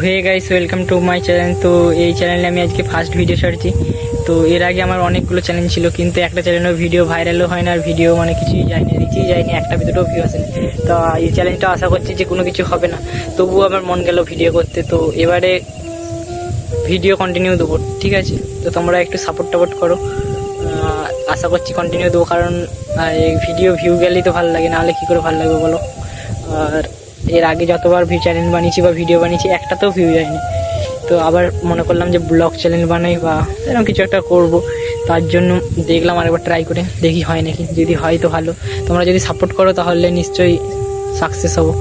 Hey guys, welcome to my channel. তো এই চ্যানেলে আমি আজকে ফার্স্ট ভিডিও ছাড়ছি। তো এর আগে আমার অনেকগুলো চ্যানেল ছিল, কিন্তু একটা চ্যানেলের ভিডিও ভাইরালও হয় না, আর ভিডিও মানে কিছুই যায়নি, রিচই যায়নি, একটা ভিডিওটাও ভিউ আসেনি। তো এই চ্যানেলটা আশা করছি যে কোনো কিছু হবে না, তবুও আমার মন গেল ভিডিও করতে। তো এবারে ভিডিও কন্টিনিউ দেবো, ঠিক আছে? তো তোমরা একটু সাপোর্ট করো, আশা করছি কন্টিনিউ দেবো, কারণ এই ভিডিও ভিউ গেলেই তো ভালো লাগে, নাহলে কী করে ভালো লাগবে বলো? আর এর আগে যতবার চ্যানেল বানিয়েছি বা ভিডিও বানিয়েছি, একটাতেও ভিউ যায়নি। তো আবার মনে করলাম যে ব্লগ চ্যানেল বানাই বা এরকম কিছু একটা করব, তার জন্য দেখলাম আরেকবার ট্রাই করে দেখি হয় নাকি। যদি হয় তো ভালো, তোমরা যদি সাপোর্ট করো তাহলে নিশ্চয়ই সাকসেস হবো।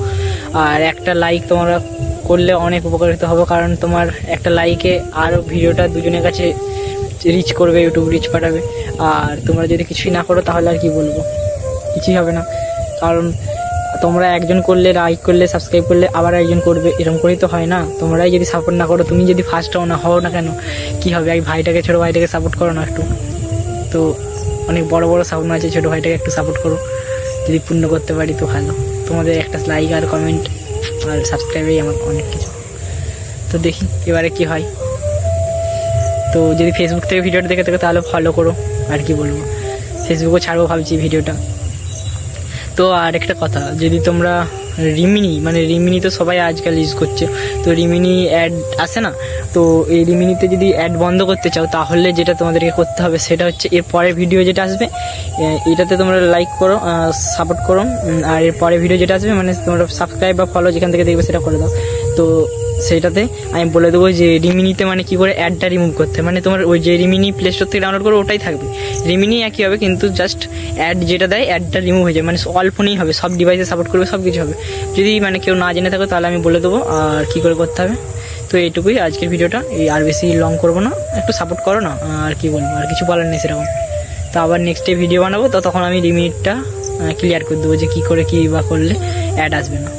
আর একটা লাইক তোমরা করলে অনেক উপকারিত হবে, কারণ তোমার একটা লাইকে আরও ভিডিওটা দুজনের কাছে রিচ করবে, ইউটিউব রিচ পাঠাবে। আর তোমরা যদি কিছুই না করো তাহলে আর কি বলবো, কিছুই হবে না। কারণ তোমরা একজন করলে, লাইক করলে, সাবস্ক্রাইব করলে আবার একজন করবে, এরকম করেই তো হয় না। তোমরাই যদি সাপোর্ট না করো, তুমি যদি ফার্স্ট হও না কেন, কী হবে? এক ভাইটাকে, ছোটো ভাইটাকে সাপোর্ট করো না একটু। তো অনেক বড় স্বপ্ন আছে, ছোটো ভাইটাকে একটু সাপোর্ট করো, যদি পূর্ণ করতে পারি তো ভালো। তোমাদের একটা লাইক আর কমেন্ট আর সাবস্ক্রাইবেই আমার অনেক কিছু। তো দেখি এবারে কি হয়। তো যদি ফেসবুক থেকে ভিডিওটা দেখে থাকো তাহলে ফলো করো, আর কি বলবো, ফেসবুকও ছাড়বো ভাবছি ভিডিওটা। তো আর একটা কথা, যদি তোমরা রিমিনি তো সবাই আজকাল ইউজ করছে, তো রিমিনি অ্যাড আসে না, তো এই রিমিনিতে যদি অ্যাড বন্ধ করতে চাও তাহলে যেটা তোমাদেরকে করতে হবে সেটা হচ্ছে, এর পরের ভিডিও যেটা আসবে এটাতে তোমরা লাইক করো, সাপোর্ট করো। আর এর পরের ভিডিও যেটা আসবে, মানে তোমরা সাবস্ক্রাইব বা ফলো যেখান থেকে দেখবে সেটা করে দাও। তো সেইটাতে আমি বলে দেবো যে রিমিনিতে মানে কী করে অ্যাডটা রিমুভ করতে হয়। মানে তোমার ওই যে রিমিনি প্লে স্টোর থেকে ডাউনলোড করো ওটাই থাকবে, রিমিনি একই হবে, কিন্তু জাস্ট অ্যাড যেটা দেয় অ্যাডটা রিমুভ হয়ে যায়। মানে অল ফোনেই হবে, সব ডিভাইসে সাপোর্ট করবে, সব কিছু হবে। যদি মানে কেউ না জেনে থাকো তাহলে আমি বলে দেবো আর কী করে করতে হবে। তো এইটুকুই আজকের ভিডিওটা, এই আর বেশি লং করবো না, একটু সাপোর্ট করো না, আর কি বলবো, আর কিছু বলার নেই সেরকম। তো আবার নেক্সটে ভিডিও বানাবো, তো তখন আমি রিমিনিটা ক্লিয়ার করে দেবো যে কী করে কী বা করলে অ্যাড আসবে না।